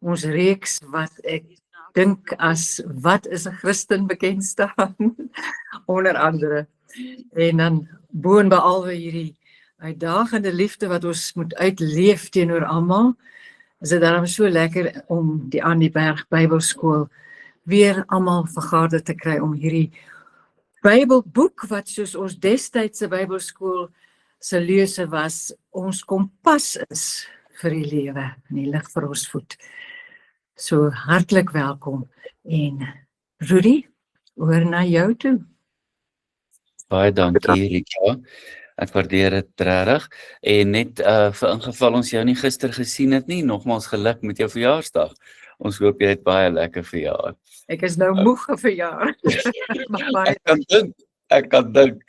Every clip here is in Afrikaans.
ons reeks wat ek dink as wat is 'n Christen bekend staan, onder andere. En dan boonbehalwe hierdie uitdagende liefde wat ons moet uitleef teenoor almal, is dit daarom so lekker om die aan die Berg Bybelskool weer almal vergader te kry om hierdie Bybelboek wat soos ons destydse Bybelskool se lese was, ons kompas is vir die lewe en die lig vir ons voet. So hartlik welkom en Rudy, oor na jou toe. Baie dankie Rika. Ek waardeer dit regtig. En net vir ingeval ons jou nie gister gesien het nie, nogmaals geluk met jou verjaarsdag. Ons hoop jy het baie lekker verjaar. Ek is nou moeg vir verjaar. Ek kan dink.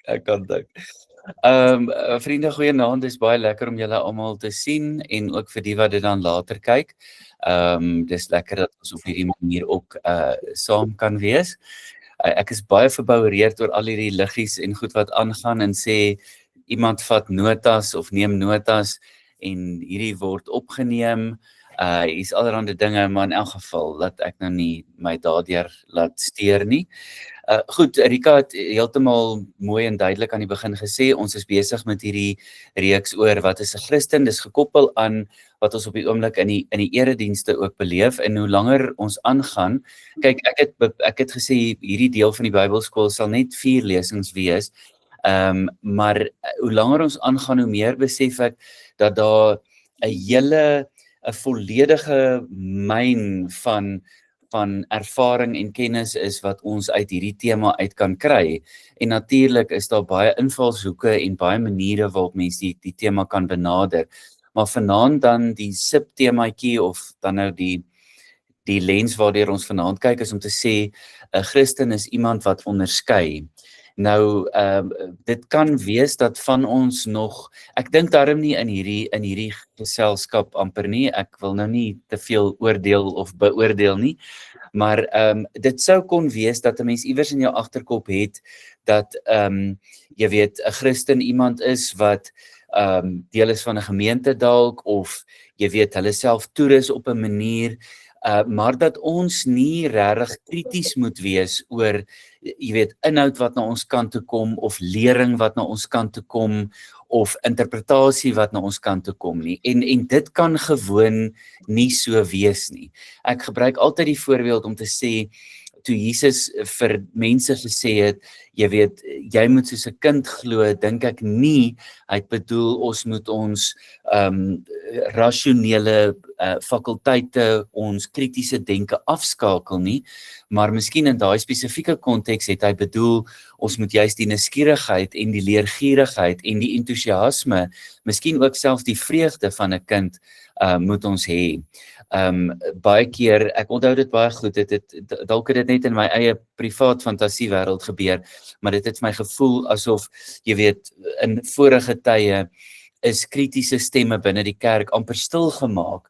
Vriende, goeienaand, dis baie lekker om julle almal te sien en ook vir die wat dit dan later kyk. Dis lekker dat ons op hierdie manier ook saam kan wees. Ek is baie verboureerd oor al hierdie liggies en goed wat aangaan en sê iemand vat notas of neem notas en hierdie word opgeneem. Hier's allerhande dinge, maar in elk geval laat ek nou nie my daardeur laat steur nie. Goed, Rika het heeltemal mooi en duidelik aan die begin gesê, ons is besig met hierdie reeks oor wat is 'n Christen, dis gekoppel aan wat ons op die oomblik in die eredienste ook beleef, en hoe langer ons aangaan, kyk, ek het gesê, hierdie deel van die Bybelskool sal net 4 lesings wees, maar hoe langer ons aangaan, hoe meer besef ek, dat daar 'n volledige myn van ervaring en kennis is wat ons uit hierdie tema uit kan kry. En natuurlik is daar baie invalshoeke en baie maniere waarop mense die tema kan benader. Maar vanaand dan die subtemaatjie of dan nou die lens waardeur ons vanaand kyk is om te sê 'n Christen is iemand wat onderskei. Nou, dit kan wees dat van ons nog, ek dink daarom nie in hierdie geselskap amper nie, ek wil nou nie te veel oordeel of beoordeel nie, maar dit sou kon wees dat 'n mens iewers in jou agterkop het, dat jy weet, 'n Christen iemand is wat deel is van 'n gemeente dalk, of jy weet, hulle self toerus op 'n manier, maar dat ons nie regtig krities moet wees oor, jy weet, inhoud wat na ons kant toe kom, of lering wat na ons kant toe kom, of interpretasie wat na ons kant toe kom nie. En dit kan gewoon nie so wees nie. Ek gebruik altyd die voorbeeld om te sê, toe Jesus vir mense gesê het, jy weet, jy moet soos 'n kind glo, dink ek nie, hy het bedoel, ons moet ons rasionele fakulteite, ons kritiese denke afskakel nie, maar miskien in daai spesifieke konteks het hy bedoel, ons moet juist die nuuskierigheid en die leergierigheid en die entoesiasme, miskien ook selfs die vreugde van 'n kind, moet ons hê. Baie keer, ek onthou dit baie goed, dalk het dit net in my eie privaat fantasiewêreld gebeur, maar dit het vir my gevoel asof, jy weet, in vorige tye is kritiese stemme binne die kerk amper stil gemaak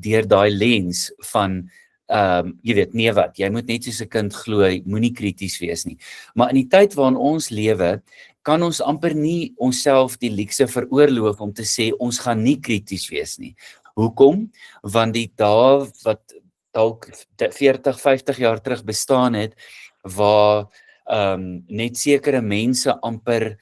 deur daai lens van jy weet, nee wat, jy moet net soos 'n kind glo, moenie krities wees nie. Maar in die tyd waarin ons lewe, kan ons amper nie onsself die luukse veroorloof om te sê, ons gaan nie krities wees nie. Hoekom? Want die dae wat dalk 40, 50 jaar terug bestaan het, waar net sekere mense amper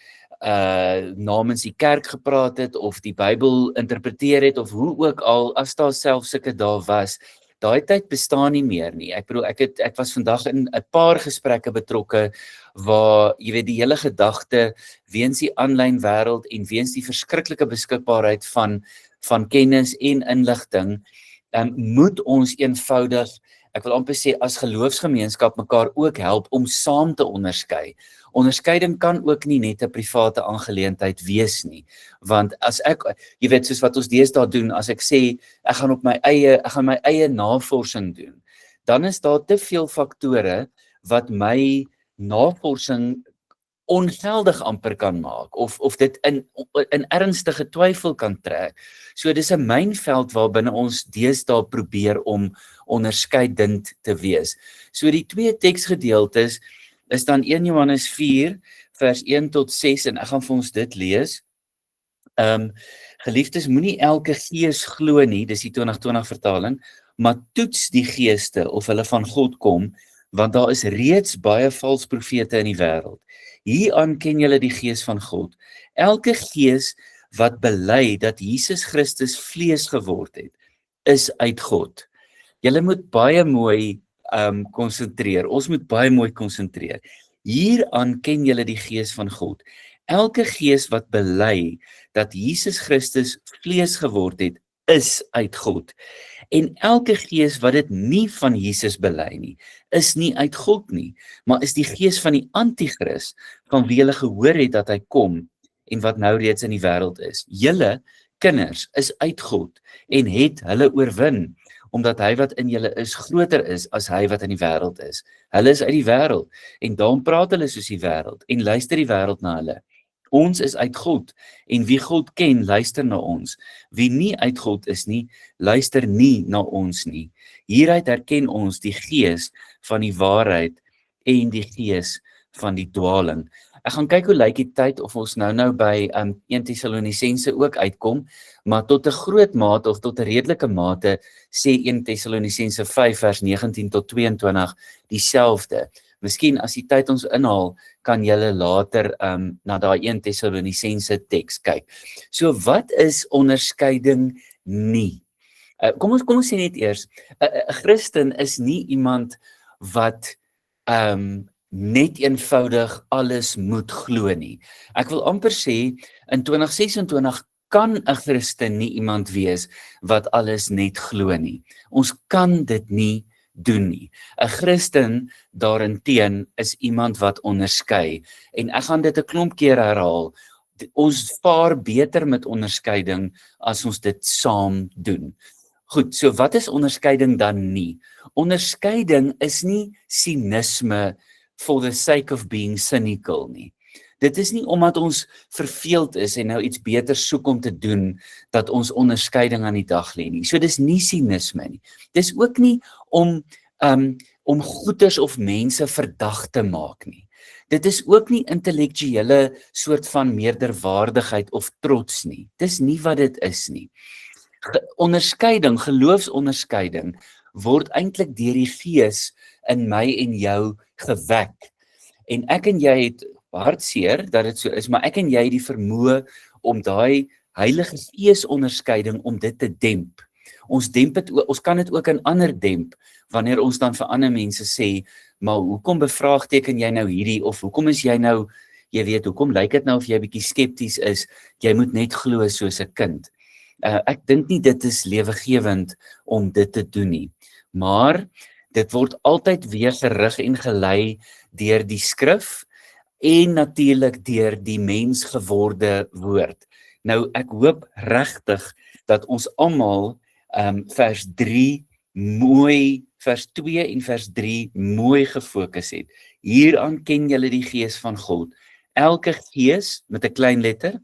namens die kerk gepraat het, of die Bybel interpreteer het, of hoe ook al, as daar self sulke dae was, daai tyd bestaan nie meer nie. Ek bedoel, ek was vandag in 'n paar gesprekke betrokke, waar, jy weet, die hele gedagte, weens die aanlyn wêreld en weens die verskriklike beskikbaarheid van kennis en inligting, moet ons eenvoudig, ek wil amper sê, as geloofsgemeenskap mekaar ook help om saam te onderskei. Onderskeiding kan ook nie net 'n private aangeleentheid wees nie, want as ek, jy weet, soos wat ons deesdae doen, as ek sê, ek gaan my eie navorsing doen, dan is daar te veel faktore wat my navorsing ongeldig amper kan maak, of dit in ernstige twyfel kan trek. So dis 'n mynveld waarbinne ons deesdae probeer om onderskeidend te wees. So die 2 teksgedeeltes is dan 1 Johannes 4 vers 1 tot 6, en ek gaan vir ons dit lees. Geliefdes, moenie elke gees glo nie, dis die 2020 vertaling, maar toets die geeste of hulle van God kom, want daar is reeds baie vals profete in die wêreld. Hieraan ken julle die gees van God. Elke gees wat bely dat Jesus Christus vlees geword het, is uit God. Julle moet baie mooi konsentreer. Ons moet baie mooi konsentreer. Hieraan ken julle die gees van God. Elke gees wat bely dat Jesus Christus vlees geword het, is uit God. En elke gees wat dit nie van Jesus bely nie, is nie uit God nie, maar is die gees van die antichrist, van wie julle gehoor het dat hy kom, en wat nou reeds in die wêreld is. Julle kinders is uit God, en het hulle oorwin, omdat hy wat in julle is, groter is as hy wat in die wêreld is. Hulle is uit die wêreld, en daarom praat hulle soos die wêreld, en luister die wêreld na hulle. Ons is uit God, en wie God ken, luister na ons. Wie nie uit God is nie, luister nie na ons nie. Hieruit herken ons die gees van die waarheid en die gees van die dwaling. Ek gaan kyk hoe lyk die tyd of ons nou by 1 Tessalonisense ook uitkom, maar tot 'n groot mate of tot 'n redelike mate sê 1 Tessalonisense 5 vers 19 tot 22 dieselfde. Miskien as die tyd ons inhaal, kan julle later na daai 1 Tessalonisense teks kyk. So wat is onderskeiding nie? Kom ons sê net eers, 'n Christen is nie iemand wat net eenvoudig alles moet glo nie. Ek wil amper sê, in 2026 kan 'n Christen nie iemand wees wat alles net glo nie. Ons kan dit nie doen nie. 'n Christen daarenteen is iemand wat onderskei. En ek gaan dit 'n klomp keer herhaal. Ons vaar beter met onderskeiding as ons dit saam doen. Goed, so wat is onderskeiding dan nie? Onderskeiding is nie sinisme for the sake of being cynical nie. Dit is nie omdat ons verveeld is en nou iets beter soek om te doen, dat ons onderskeiding aan die dag lê nie. So dis nie sinisme nie. Dis ook nie om goeders of mense verdag te maak nie. Dit is ook nie intellektuele soort van meerderwaardigheid of trots nie. Dis nie wat dit is nie. Onderskeiding, geloofsonderskeiding, word eintlik deur die Gees in my en jou gewek. En ek en jy het hartseer dat dit so is, maar ek en jy het die vermoë om daai Heilige Gees onderskeiding om dit te demp. Ons kan dit ook in ander demp, wanneer ons dan vir ander mense sê, maar hoekom bevraagteken jy nou hierdie, of hoekom is jy nou, jy weet, hoekom lyk dit nou of jy bietjie skepties is, jy moet net glo soos 'n kind. Ek dink nie dit is lewegewend om dit te doen nie, maar dit word altyd weer gerig en gelei deur die skrif, en natuurlik deur die mensgeworde woord. Nou, ek hoop regtig dat ons almal vers 2 en vers 3 mooi gefokus het. Hieraan ken julle die Gees van God. Elke gees met 'n klein letter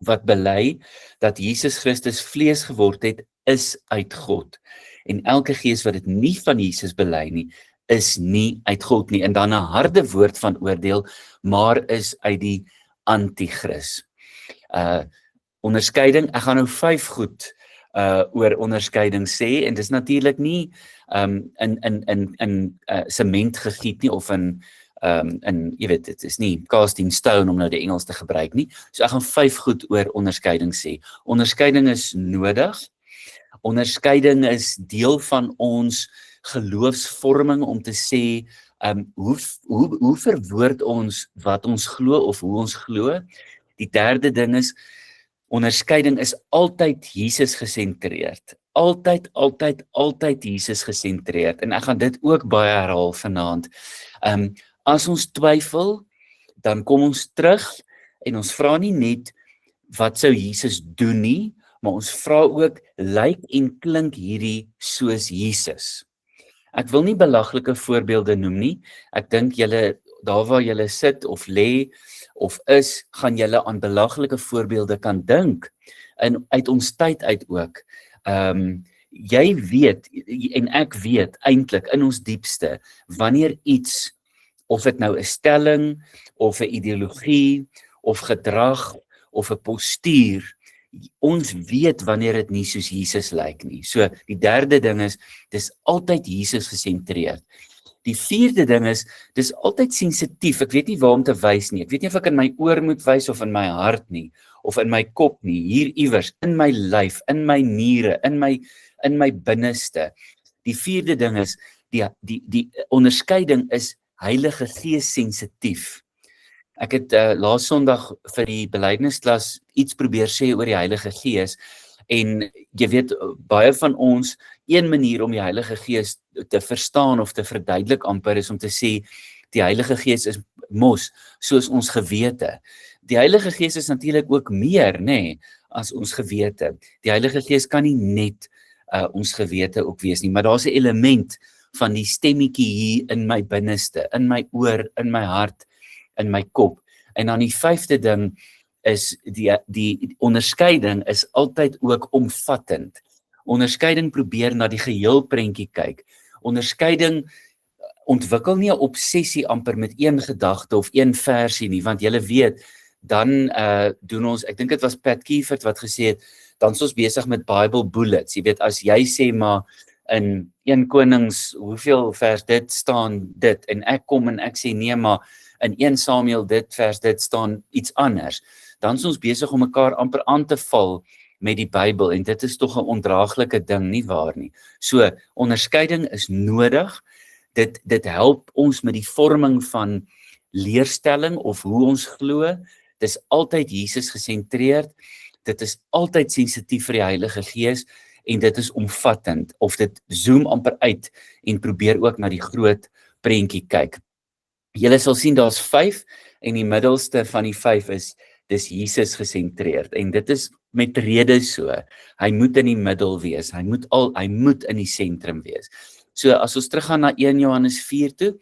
wat bely dat Jesus Christus vlees geword het, is uit God. En elke gees wat dit nie van Jesus bely nie, is nie uit God nie. En dan 'n harde woord van oordeel, maar is uit die antichrist. Onderskeiding, ek gaan nou 5 goed oor onderskeiding sê, en dis natuurlik nie in sement gegiet nie, of in jy weet, dit is nie casting stone om nou die Engels te gebruik nie. So ek gaan 5 goed oor onderskeiding sê. Onderskeiding is nodig. Onderskeiding is deel van ons geloofsvorming om te sê, hoe verwoord ons wat ons glo of hoe ons glo. Die derde ding is, onderskeiding is altyd Jesus gesentreerd. Altyd Jesus gesentreerd. En ek gaan dit ook baie herhaal vanaand. As ons twyfel, dan kom ons terug en ons vra nie net, wat sou Jesus doen nie, maar ons vra ook, lyk en klink hierdie soos Jesus? Ek wil nie belaglike voorbeelde noem nie. Ek dink julle, daar waar julle sit of lê of is, gaan julle aan belaglike voorbeelde kan dink, en uit ons tyd uit ook. Jy weet, en ek weet eintlik in ons diepste, wanneer iets, of dit nou 'n stelling, of 'n ideologie, of gedrag, of 'n postuur, ons weet wanneer dit nie soos Jesus lyk nie. So die derde ding is, dis altyd Jesus gesentreerd. Die vierde ding is, dis altyd sensitief. Ek weet nie waar om te wys nie. Ek weet nie of ek in my oor moet wys of in my hart nie, of in my kop nie, hier iewers, in my lyf, in my niere, in my binneste. Die vierde ding is, die onderskeiding is Heilige Gees sensitief. Ek het laas Sondag vir die belydennisklas iets probeer sê oor die Heilige Gees, en jy weet, baie van ons, een manier om die Heilige Gees te verstaan of te verduidelik amper is om te sê, die Heilige Gees is mos, soos ons gewete. Die Heilige Gees is natuurlik ook meer, nê, as ons gewete. Die Heilige Gees kan nie net ons gewete ook wees nie, maar daar's 'n element van die stemmetjie hier in my binneste, in my oor, in my hart, in my kop. En dan die vyfde ding is die onderskeiding is altyd ook omvattend. Onderskeiding probeer na die geheel prentjie kyk. Onderskeiding ontwikkel nie 'n obsessie amper met een gedagte of een versie nie, want julle weet, dan doen ons, ek dink dit was Pat Kiefert wat gesê het, dan is ons besig met Bible bullets. Jy weet, as jy sê maar in 1 Konings, hoeveel vers dit staan dit, en ek kom en ek sê nee, maar in 1 Samuel dit vers dit staan iets anders, dan is ons besig om mekaar amper aan te val met die Bybel, en dit is tog 'n ondraaglike ding, nie waar nie. So, onderskeiding is nodig, dit help ons met die vorming van leerstelling of hoe ons glo, dit is altyd Jesus gesentreerd, dit is altyd sensitief vir die Heilige Gees, en dit is omvattend, of dit zoom amper uit, en probeer ook na die groot prentjie kyk. Julle sal sien, daar's 5, en die middelste van die 5 is, dis Jesus gesentreerd, en dit is met rede so, hy moet in die middel wees, hy moet in die sentrum wees. So, as ons teruggaan na 1 Johannes 4 toe,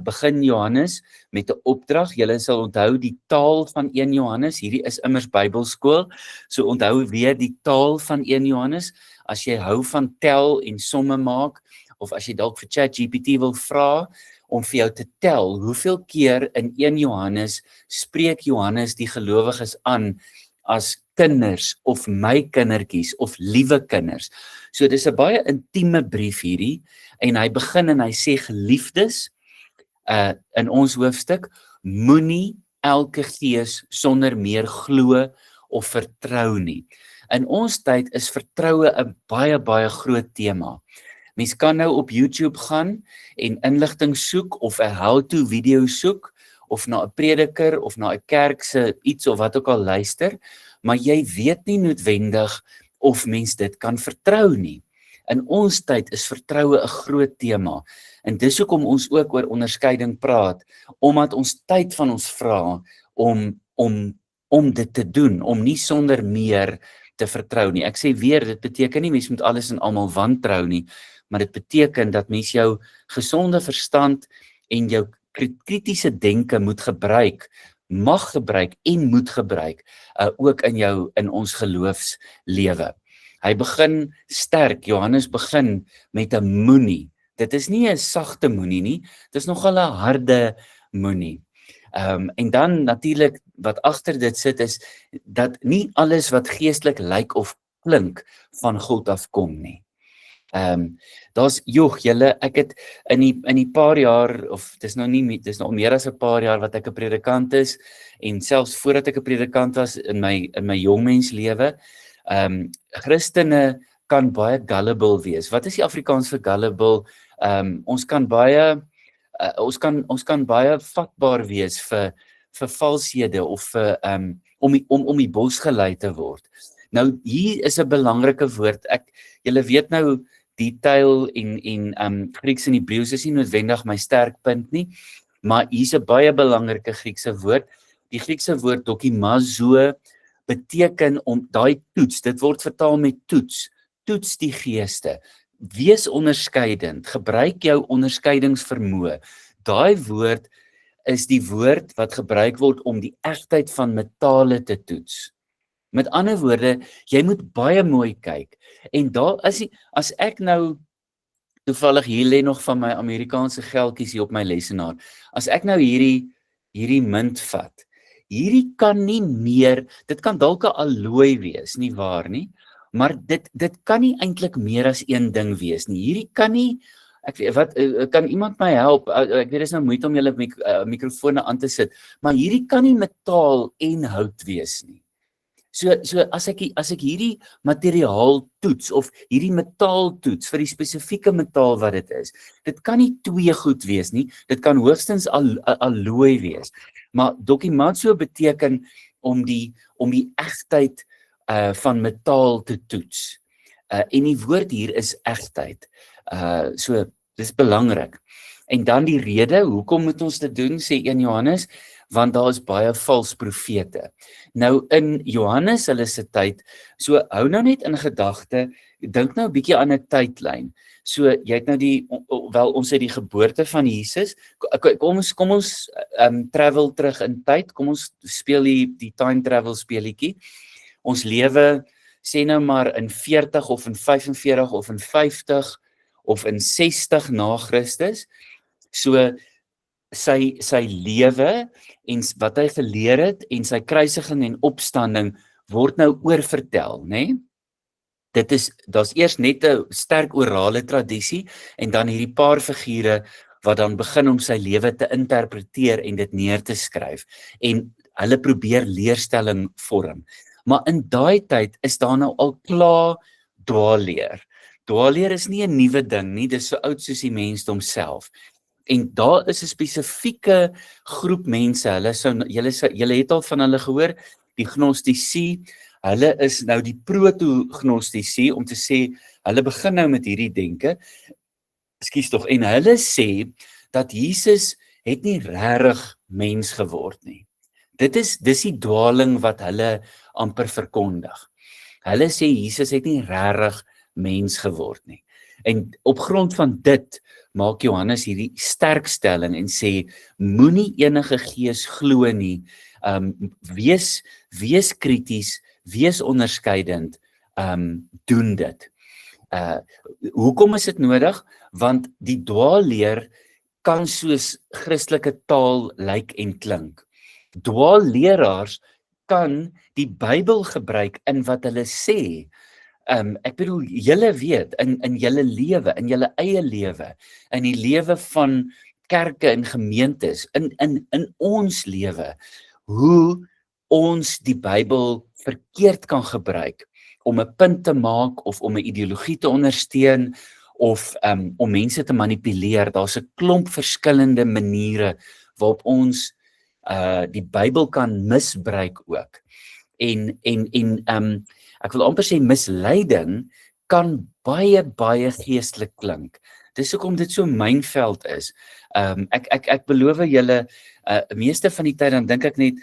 begin Johannes met 'n opdrag. Julle sal onthou die taal van 1 Johannes, hierdie is immers Bybelskool, so onthou weer die taal van 1 Johannes, as jy hou van tel en somme maak, of as jy dalk vir ChatGPT wil vra, om vir jou te tel, hoeveel keer in 1 Johannes spreek Johannes die gelowiges aan as kinders, of my kindertjies, of liewe kinders. So dis 'n baie intieme brief hierdie, en hy begin en hy sê, geliefdes, in ons hoofstuk, moenie elke gees sonder meer glo of vertrou nie. In ons tyd is vertroue 'n baie, baie groot tema. Mens kan nou op YouTube gaan en inligting soek, of 'n how-to video soek, of na 'n prediker, of na 'n kerk se iets of wat ook al luister, maar jy weet nie noodwendig of mens dit kan vertrou nie. In ons tyd is vertroue 'n groot tema, en dis hoekom ons ook oor onderskeiding praat, omdat ons tyd van ons vra om dit te doen, om nie sonder meer te vertrou nie. Ek sê weer, dit beteken nie mens moet alles en almal wantrou nie, maar dit beteken dat mens jou gesonde verstand en jou kritiese denke moet gebruik, mag gebruik en moet gebruik, ook in ons geloofslewe. Hy begin sterk, Johannes begin met 'n moenie. Dit is nie 'n sagte moenie nie, dit is nogal 'n harde moenie. En dan natuurlik wat agter dit sit is, dat nie alles wat geestelik lyk of klink van God afkom nie. Daar's julle, ek het in die paar jaar, of dis nou meer as 'n paar jaar wat ek 'n predikant is, en selfs voordat ek 'n predikant was in my jongmenslewe, Christene kan baie gullible wees. Wat is die Afrikaans vir gullible? Ons kan baie vatbaar wees vir valshede, of vir om die bos gelei te word. Nou hier is 'n belangrike woord. Julle weet nou, detail en Grieks en Hebreëus is nie noodwendig my sterkpunt nie, maar hier's 'n baie belangrike Griekse woord. Die Griekse woord dokimazo beteken om daai toets, dit word vertaal met toets die geeste. Wees onderskeidend, gebruik jou onderskeidingsvermoë. Daai woord is die woord wat gebruik word om die egtheid van metale te toets. Met ander woorde, jy moet baie mooi kyk. En daar as ek nou toevallig hier lê nog van my Amerikaanse geldjies hier op my lesenaar. As ek nou hierdie munt vat hierdie kan nie meer, dit kan dalk 'n alooi wees, nie waar nie, maar dit kan nie eintlik meer as een ding wees nie. Hierdie kan nie, ek weet wat, kan iemand my help? Ek weet dit is nou moeite om julle mikrofone aan te sit, maar hierdie kan nie metaal en hout wees nie. So as ek hierdie materiaal toets of hierdie metaal toets vir die spesifieke metaal wat dit is, dit kan nie twee goed wees nie, dit kan hoogstens alooi wees. Maar dokimatio beteken om die egtheid van metaal te toets. En die woord hier is egtheid. So dis belangrik. En dan die rede, hoekom moet ons dit doen, sê 1 Johannes, want daar is baie vals profete. Nou in Johannes hulle se tyd, so hou nou net in gedagte, dink nou 'n bietjie aan 'n tydlyn. So jy het nou ons het die geboorte van Jesus. Kom ons travel terug in tyd. Kom ons speel die time travel speletjie. Ons lewe sê nou maar in 40 of in 45 of in 50 of in 60 na Christus. So sy lewe en wat hy geleer het en sy kruisiging en opstanding word nou oorvertel, né? Daar's eers net 'n sterk orale tradisie en dan hierdie paar figure wat dan begin om sy lewe te interpreteer en dit neer te skryf en hulle probeer leerstelling vorm. Maar in daai tyd is daar nou al klaar dwaalleer. Dwaalleer is nie 'n nuwe ding nie, dis so oud soos die mensdom self. En daar is 'n spesifieke groep mense, julle het al van hulle gehoor, die gnostici, hulle is nou die proto-gnostici, om te sê, hulle begin nou met hierdie denke, en hulle sê, dat Jesus het nie regtig mens geword nie. Dis die dwaling wat hulle amper verkondig. Hulle sê, Jesus het nie regtig mens geword nie. En op grond van dit, maak Johannes hierdie sterkstelling en sê, moenie enige gees glo nie, wees krities, wees onderskeidend, doen dit. Hoekom is dit nodig? Want die dwaalleer kan soos Christelike taal lyk en klink. Dwaalleraars kan die Bybel gebruik in wat hulle sê. Ek bedoel, julle weet, in julle lewe, in julle eie lewe, in die lewe van kerke en gemeentes, in ons lewe, hoe ons die Bybel verkeerd kan gebruik, om 'n punt te maak, of om 'n ideologie te ondersteun, of om mense te manipuleer. Daar's 'n klomp verskillende maniere, waarop ons die Bybel kan misbruik ook. En ek wil amper sê misleiding kan baie geestelik klink. Dis hoekom dit so mynveld is. Ek beloof julle, meeste van die tyd dan dink ek net,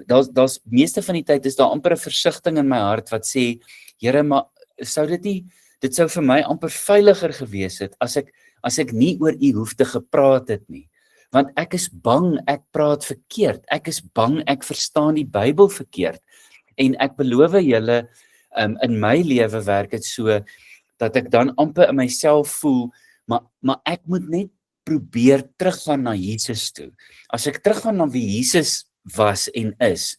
daar's meeste van die tyd is daar amper 'n versigtiging in my hart wat sê, Here, maar dit sou vir my amper veiliger gewees het as ek nie oor U hoef te gepraat het nie. Want ek is bang ek praat verkeerd. Ek is bang ek verstaan die Bybel verkeerd. En ek beloof julle, in my lewe werk dit so, dat ek dan amper in myself voel, maar ek moet net probeer teruggaan na Jesus toe. As ek teruggaan na wie Jesus was en is,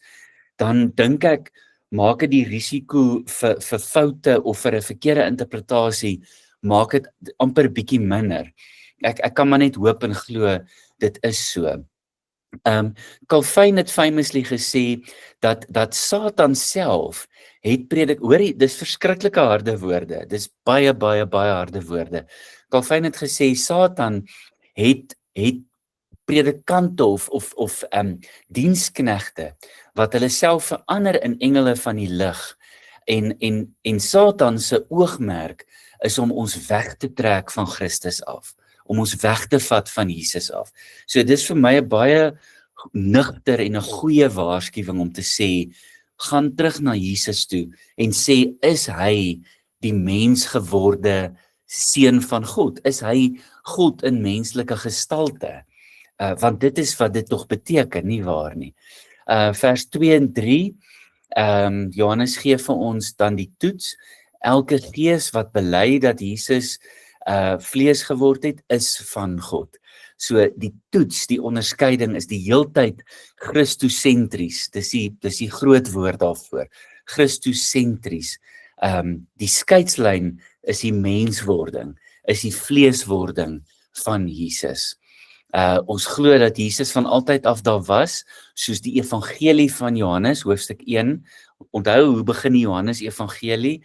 dan dink ek, maak dit die risiko vir foute of vir 'n verkeerde interpretasie, maak dit amper bietjie minder. Ek kan maar net hoop en glo, dit is so. Calvin het famously gesê, dat Satan self het predik, hoorie, dis verskriklike harde woorde, dis baie harde woorde. Calvin het gesê, Satan het predikante of diensknegte, wat hulle self verander in engele van die lig, en Satan se oogmerk is om ons weg te trek van Christus af, om ons weg te vat van Jesus af. So dis vir my 'n baie nugter en 'n goeie waarskuwing om te sê, gaan terug na Jesus toe en sê, is hy die mens geworde seun van God? Is hy God in menslike gestalte? Want dit is wat dit tog beteken, nie waar nie. Vers 2 en 3, Johannes gee vir ons dan die toets. Elke gees wat bely dat Jesus vlees geword het, is van God. So die toets, die onderskeiding is die heeltyd Christosentries. Dis die groot woord daarvoor. Christosentries. Die skeidslyn is die menswording, is die vleeswording van Jesus. Ons glo dat Jesus van altyd af daar was, soos die evangelie van Johannes, hoofstuk 1. Onthou, hoe begin die Johannes evangelie?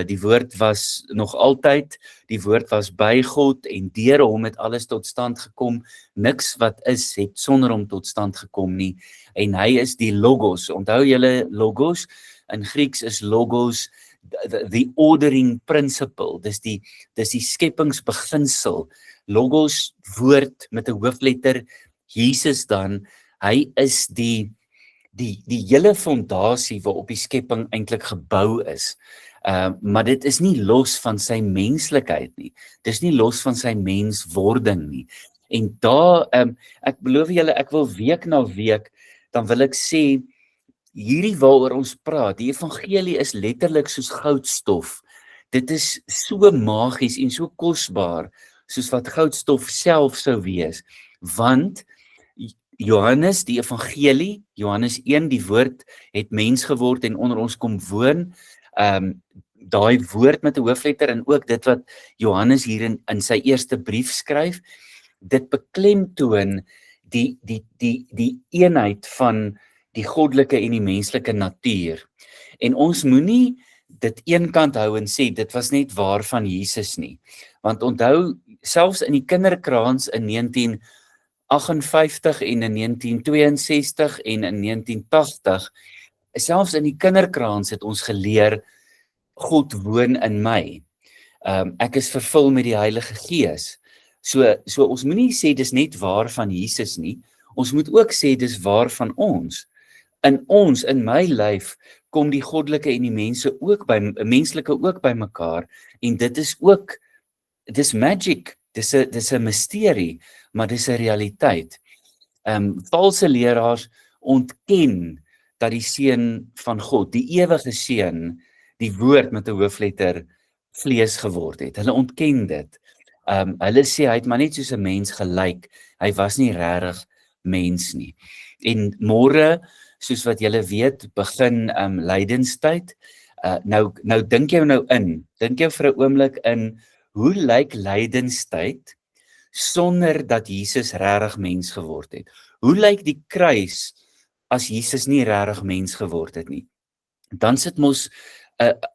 Die woord was nog altyd, die woord was by God en deur hom het alles tot stand gekom. Niks wat is, het sonder hom tot stand gekom nie. En hy is die logos. Onthou julle logos? In Grieks is logos the ordering principle. Dis die skepingsbeginsel. Logos, woord met 'n hoofletter, Jesus dan, hy is die hele fondasie waarop die skepping eintlik gebou is. Maar dit is nie los van sy menslikheid nie. Dis nie los van sy menswording nie. En daar, ek beloof julle, ek wil week na week, dan wil ek sê, hierdie waaroor ons praat, die evangelie is letterlik soos goudstof. Dit is so magies en so kosbaar, soos wat goudstof self sou wees. Want Johannes, die evangelie, Johannes 1, die woord het mens geword en onder ons kom woon. Daai woord met 'n hoofletter en ook dit wat Johannes hier in sy eerste brief skryf, dit beklemtoon die eenheid van die goddelike en die menslike natuur. En ons moenie dit eenkant hou en sê dit was net waar van Jesus nie. Want onthou, selfs in die kinderkraans in 1958 en in 1962 en in 1980, selfs in die kinderkraans het ons geleer, God woon in my. Ek is vervul met die Heilige Gees. So ons moenie sê dis net waar van Jesus nie, ons moet ook sê dis waar van ons. In ons, in my lyf, kom die goddelike en die menslike ook by mekaar, en dit is ook, dis magic, dis 'n misterie, maar dis 'n realiteit. Valse leraars ontken dat die Seun van God, die ewige Seun, die woord met 'n hoofletter, vlees geword het. Hulle ontken dit. Hulle sê hy het maar net soos 'n mens gelyk, hy was nie regtig mens nie. En môre, soos wat julle weet, begin lydenstyd. Nou dink jou vir 'n oomblik in, hoe lyk lydenstyd sonder dat Jesus regtig mens geword het? Hoe lyk die kruis as Jesus nie regtig mens geword het nie? Dan sit mos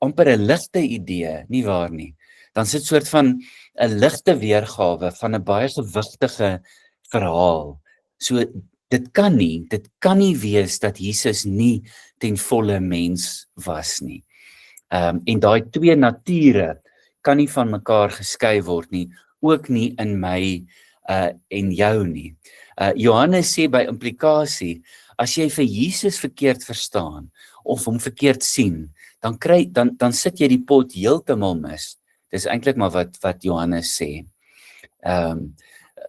amper 'n ligte idee, nie waar nie? Dan sit soort van 'n ligte weergawe van 'n baie gewigtige verhaal. So dit kan nie wees dat Jesus nie ten volle mens was nie. En daai twee nature kan nie van mekaar geskei word nie, ook nie in my en jou nie. Johannes sê by implikasie, as jy vir Jesus verkeerd verstaan of hom verkeerd sien, dan sit jy die pot heeltemal mis. Dis eintlik maar wat Johannes sê.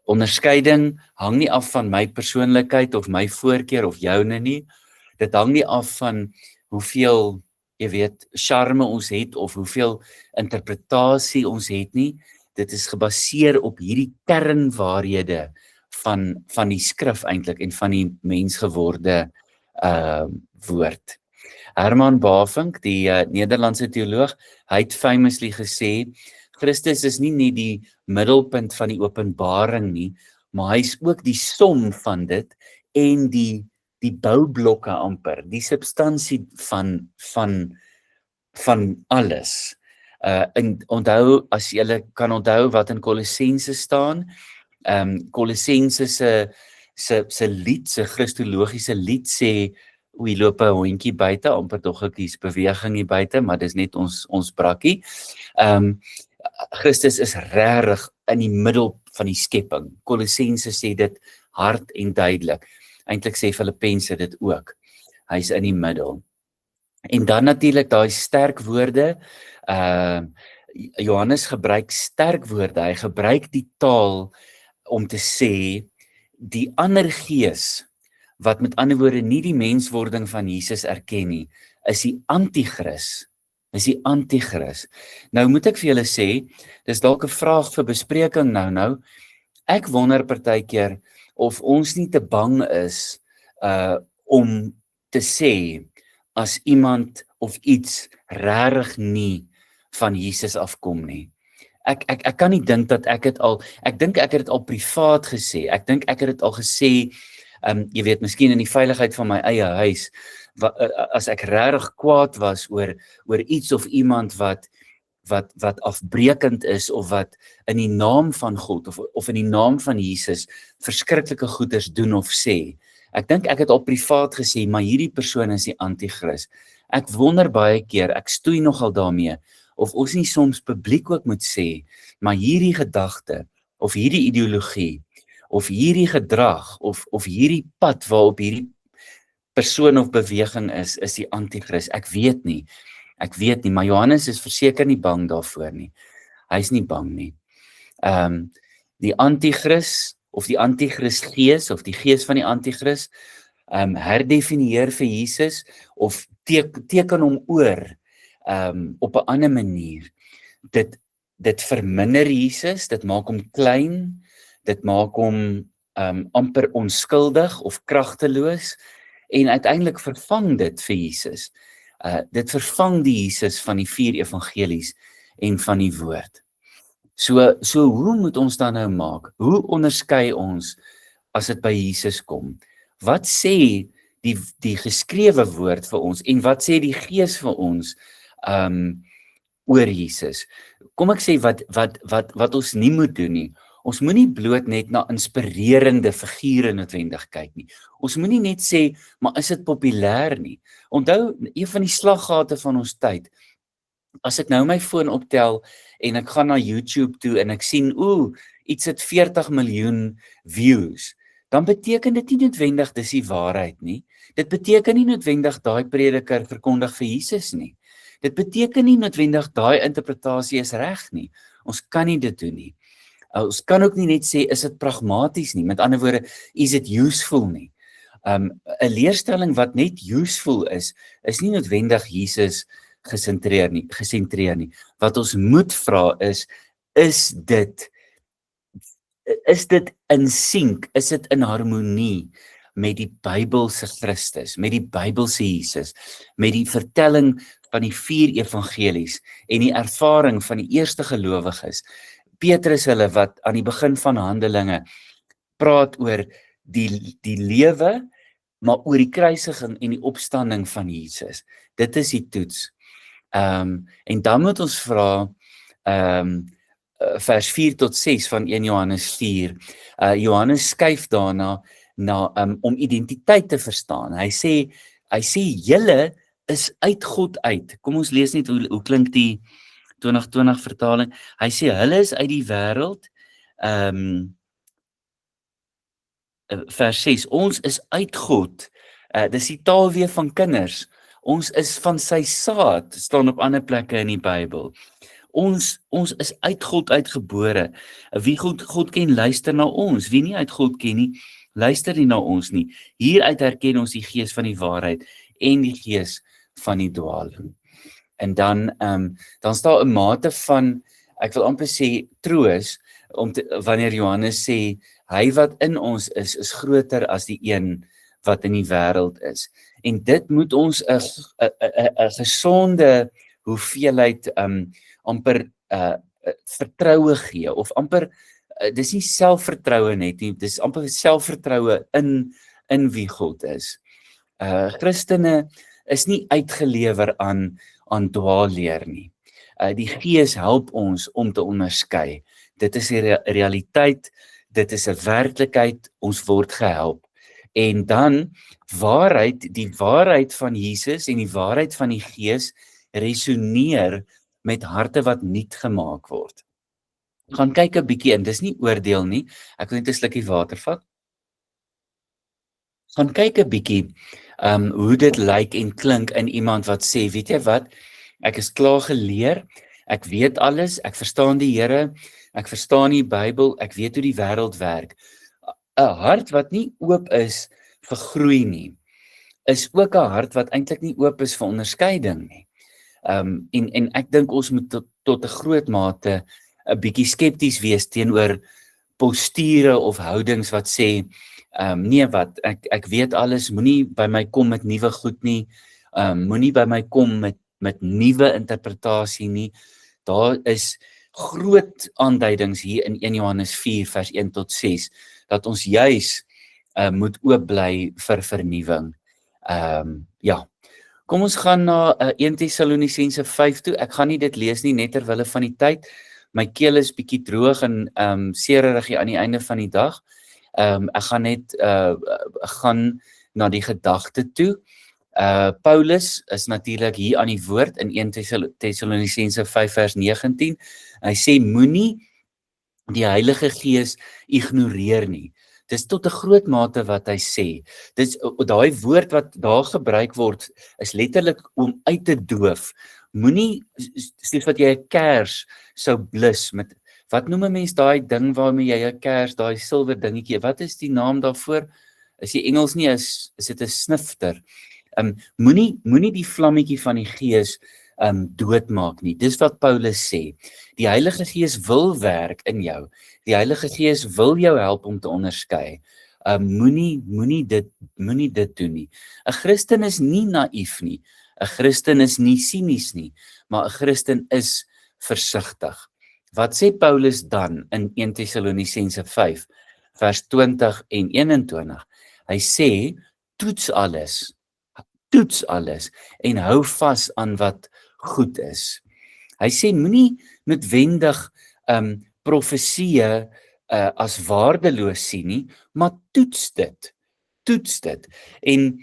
Onderskeiding hang nie af van my persoonlikheid of my voorkeur of joune nie. Dit hang nie af van hoeveel, charme ons het of hoeveel interpretasie ons het nie. Dit is gebaseer op hierdie kernwaarhede van die skrif eintlik en van die mensgeworde woord. Herman Bavinck, die Nederlandse teoloog, hy het famously gesê, Christus is nie net die middelpunt van die openbaring nie, maar hy is ook die som van dit en die boublokke amper, die substansie van alles. En onthou, as julle kan onthou wat in Kolossense staan, Kolossense se lied, se christologiese lied sê, hier loop 'n hondjie buite, amper tog ek hier's beweging hier buite, maar dis net ons brakkie. Christus is regtig in die middel van die skepping. Kolossense sê dit hard en duidelik. Eintlik sê Filippense dit ook. Hy's in die middel. En dan natuurlik daai sterk woorde. Johannes gebruik sterk woorde. Hy gebruik die taal om te sê die ander gees wat met ander woorde nie die menswording van Jesus erken nie, is die anti-kris. Nou moet ek vir julle sê, dis dalk 'n vraag vir bespreking nou. Ek wonder partykeer of ons nie te bang is om te sê as iemand of iets regtig nie van Jesus afkom nie. Ek kan nie dink dat ek dink ek het dit al privaat gesê. Ek dink ek het dit al gesê, jy weet, miskien in die veiligheid van my eie huis, as ek regtig kwaad was oor iets of iemand wat afbreekend is of wat in die naam van God of in die naam van Jesus verskriklike goeders doen of sê. Ek dink ek het al privaat gesê, maar hierdie persoon is die anti-kris. Ek wonder baie keer, ek stoei nogal daarmee, of ons nie soms publiek ook moet sê, maar hierdie gedagte, of hierdie ideologie, of hierdie gedrag, of hierdie pad waarop hierdie persoon of beweging is die anti-kris. Ek weet nie, maar Johannes is verseker nie bang daarvoor nie. Hy is nie bang nie. Die anti-kris, of die anti-kris gees, of die gees van die anti-kris, herdefinieer vir Jesus, of teken hom oor, op 'n ander manier. Dit verminder Jesus, dit maak hom klein, dit maak hom amper onskuldig of kragteloos, en uiteindelik vervang dit vir Jesus. Dit vervang die Jesus van die 4 evangelies en van die woord. So hoe moet ons dan nou maak? Hoe onderskei ons as dit by Jesus kom? Wat sê die geskrewe woord vir ons en wat sê die Gees vir ons oor Jesus? Kom ek sê wat ons nie moet doen nie. Ons moenie bloot net na inspirerende figure noodwendig kyk nie. Ons moenie net sê, maar is dit populêr nie? Onthou, een van die slaggate van ons tyd, as ek nou my foon optel en ek gaan na YouTube toe en ek sien, iets het 40 miljoen views, dan beteken dit nie noodwendig dis die waarheid nie. Dit beteken nie noodwendig daai prediker verkondig vir Jesus nie. Dit beteken nie noodwendig daai interpretasie is reg nie. Ons kan nie dit doen nie. Ons kan ook nie net sê, is dit pragmaties nie. Met ander woorde, is it useful nie. 'n leerstelling wat net useful is nie noodwendig Jesus gesentreer nie. Wat ons moet vra is dit in sync, is dit in harmonie met die Bybelse Christus, met die Bybelse Jesus, met die vertelling van die 4 evangelies en die ervaring van die eerste gelowiges. Petrus hulle wat aan die begin van Handelinge praat oor die lewe, maar oor die kruisiging en die opstanding van Jesus. Dit is die toets. En dan moet ons vra, vers 4 tot 6 van 1 Johannes 4. Johannes skuif daarna om identiteit te verstaan. Hy sê julle is uit God uit. Kom ons lees net hoe klink die 2020 vertaling. Hy sê hulle is uit die wêreld. Vers 6, ons is uit God. Dis die taal weer van kinders. Ons is van sy saad, staan op ander plekke in die Bybel. Ons is uit God uitgebore. Wie God ken, luister na ons. Wie nie uit God ken nie, luister nie na ons nie. Hieruit herken ons die gees van die waarheid en die gees van die dwaaling. En dan staan 'n mate van, ek wil amper sê, troos, wanneer Johannes sê, hy wat in ons is groter as die een wat in die wêreld is. En dit moet ons 'n gesonde hoeveelheid amper vertroue gee, of amper, dis nie selfvertroue net nie, dis amper selfvertroue in wie God is. Christene is nie uitgelewer aan dwaalleer nie. Die Gees help ons om te onderskei. Dit is 'n realiteit, dit is 'n werklikheid, ons word gehelp. En dan die waarheid van Jesus en die waarheid van die Gees resoneer met harte wat nuut gemaak word. Gaan kyk 'n bietjie in, dis nie oordeel nie, ek wil net 'n slukkie water vat. Gaan kyk 'n bietjie hoe dit lyk en klink in iemand wat sê, weet jy wat, ek is klaar geleer, ek weet alles, ek verstaan die Here, ek verstaan die Bybel, ek weet hoe die wêreld werk. 'n Hart wat nie oop is vir groei nie, is ook 'n hart wat eintlik nie oop is vir onderskeiding nie. En ek dink ons moet tot 'n groot mate 'n bietjie skepties wees teenoor posture of houdings wat sê, nee wat, ek weet alles, moenie by my kom met nuwe goed nie, moenie by my kom met nuwe interpretasie nie. Daar is groot aanduidings hier in 1 Johannes 4 vers 1 tot 6, dat ons juis moet oop bly vir vernuwing. Ja, kom ons gaan na 1 Tessalonisense 5 toe. Ek gaan nie dit lees nie, net ter wille van die tyd. My keel is bietjie droog en seerig hier aan die einde van die dag. Ek gaan net gaan na die gedagte toe. Paulus is natuurlik hier aan die woord in 1 Tessalonisense 5 vers 19. Hy sê moenie die Heilige Gees ignoreer nie. Dis tot 'n groot mate wat hy sê. Dis daai woord wat daar gebruik word is letterlik om uit te doof. Moenie soos wat jy 'n kers sou blus met, wat noem 'n mens daai ding waarmee jy 'n kers, daai silwer dingetjie, wat is die naam daarvoor? Is die Engels nie, is dit 'n snifter? Moenie die vlammetjie van die Gees doodmaak nie. Dis wat Paulus sê. Die Heilige Gees wil werk in jou. Die Heilige Gees wil jou help om te onderskei. Moenie dit doen nie. 'n Christen is nie naïef nie. 'n Christen is nie sinies nie, maar 'n Christen is versigtig. Wat sê Paulus dan in 1 Tessalonisense 5 vers 20 en 21? Hy sê toets alles en hou vas aan wat goed is. Hy sê moenie noodwendig profesieë as waardeloos sien nie, maar toets dit. En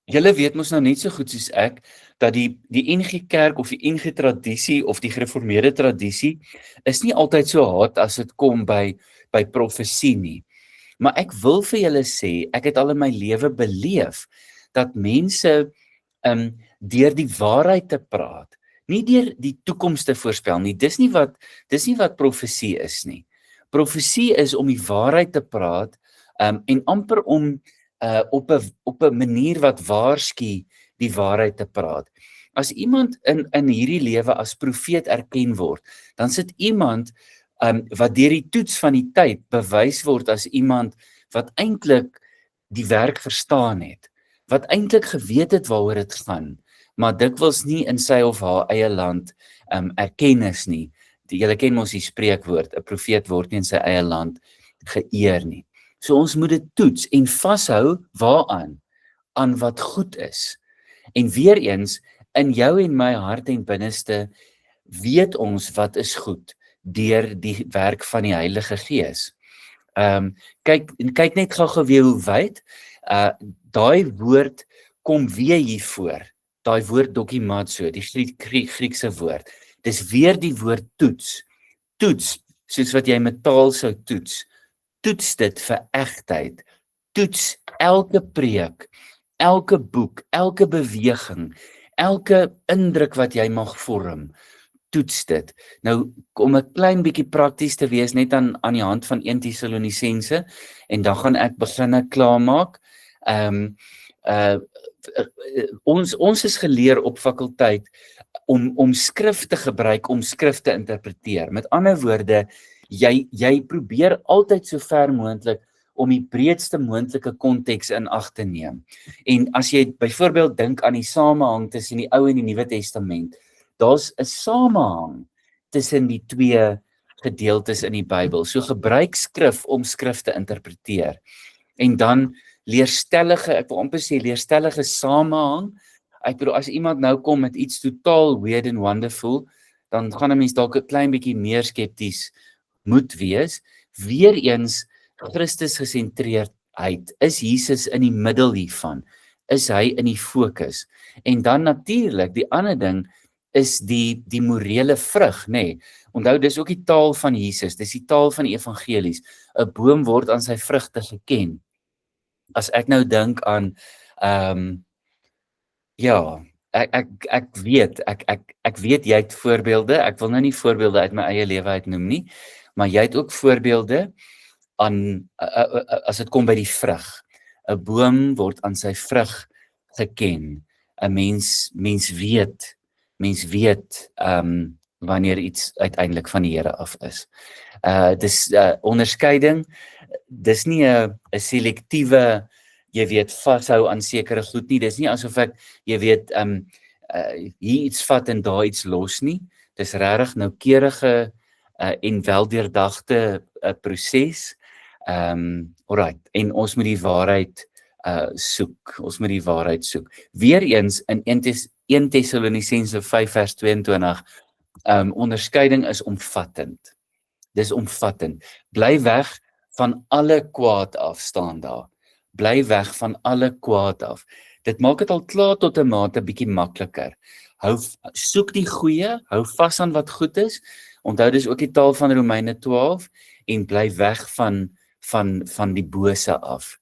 julle weet mos nou net so goed soos ek, dat die NG Kerk of die NG tradisie of die gereformeerde tradisie is nie altyd so hard as dit kom by profesie nie. Maar ek wil vir julle sê, ek het al in my lewe beleef, dat mense deur die waarheid te praat, nie deur die toekoms te voorspel nie, dis nie wat profesie is nie. Profesie is om die waarheid te praat, en amper om op 'n manier wat waarsku die waarheid te praat. As iemand in hierdie lewe as profeet erken word, dan sit iemand wat deur die toets van die tyd bewys word as iemand wat eintlik die werk verstaan het, wat eintlik geweet het waaroor dit gaan, maar dikwels nie in sy of haar eie land erken is nie. Julle ken mos die spreekwoord, 'n profeet word nie in sy eie land geëer nie. So ons moet dit toets en vashou waaraan? Aan wat goed is. En weer eens, in jou en my hart en binneste, weet ons wat is goed, deur die werk van die Heilige Gees. Kyk net gou weer hoe wyd, daai woord kom weer hier voor, daai woord dokimazo, die Griekse woord. Dis weer die woord toets, soos wat jy met taal sou toets dit vir egtheid, toets elke preek, elke boek, elke beweging, elke indruk wat jy mag vorm, toets dit. Nou, om 'n klein bietjie prakties te wees, net aan die hand van 1 Tessalonisense, en dan gaan ek begin klaarmaak. Ons is geleer op fakulteit om skrif te gebruik, om skrif te interpreteer. Met ander woorde, jy probeer altyd so ver moontlik om die breedste moontlike konteks in ag te neem. En as jy byvoorbeeld dink aan die samehang tussen die Ou en die Nuwe Testament, daar's 'n samehang tussen die twee gedeeltes in die Bybel. So gebruik skrif om skrif te interpreteer. En dan ek wil amper sê leerstellige samehang. Ek bedoel, as iemand nou kom met iets totaal weird and wonderful, dan gaan 'n mens dalk 'n klein bietjie meer skepties moet wees. Weereens, Christus gesentreerdheid, is Jesus in die middel hiervan, is hy in die fokus. En dan natuurlik, die ander ding is die morele vrug, nê. Onthou, dis ook die taal van Jesus, dis die taal van die evangelies. 'n Boom word aan sy vrugte geken. As ek nou dink aan ja, ek weet jy het voorbeelde. Ek wil nou nie voorbeelde uit my eie lewe uit noem nie, maar jy het ook voorbeelde aan as dit kom by die vrug. 'n Boom word aan sy vrug geken. 'n mens weet wanneer iets uiteindelik van die Here af is. Dis onderskeiding, dis nie 'n selektiewe, jy weet, vashou aan sekere goed nie. Dis nie asof ek, jy weet, hier iets vat en daar iets los nie. Dis regtig noukeurige en weldeurdagte proses. Alright, en ons moet die waarheid soek. Ons moet die waarheid soek. Weereens in 1 Tessalonisense 5 vers 22, onderskeiding is omvattend. Dis omvattend. Bly weg van alle kwaad af, staan daar. Bly weg van alle kwaad af. Dit maak dit al klaar tot 'n mate bietjie makliker. Soek die goeie, hou vas aan wat goed is. Onthou dis ook die taal van Romeine 12 en bly weg van die bose af.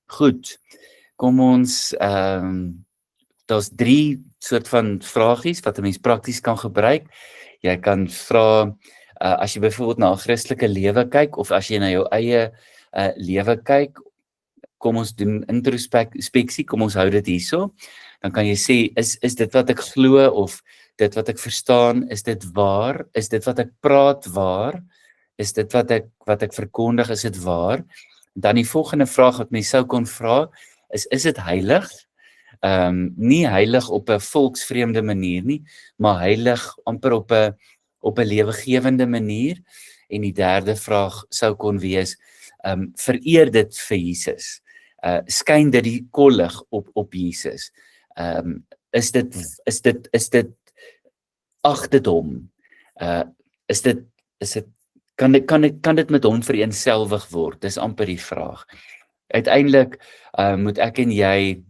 Goed. Kom ons daar's 3 soort van vragies wat 'n mens prakties kan gebruik. Jy kan vra as jy byvoorbeeld na 'n Christelike lewe kyk of as jy na jou eie lewe kyk, kom ons doen introspeksie, kom ons hou dit hierso. Dan kan jy sê, is dit wat ek glo of dit wat ek verstaan, is dit waar? Is dit wat ek praat waar? Is dit wat ek verkondig, is dit waar? Dan die volgende vraag wat mens sou kon vra, is dit heilig? Nie heilig op 'n volksvreemde manier nie, maar heilig amper op 'n lewegewende manier. En die derde vraag sou kon wees, vereer dit vir Jesus? Skyn dit die kollig op Jesus? Is dit ag dit hom? Kan dit met hom vereenselwig word? Dis amper die vraag. Uiteindelik moet ek en jy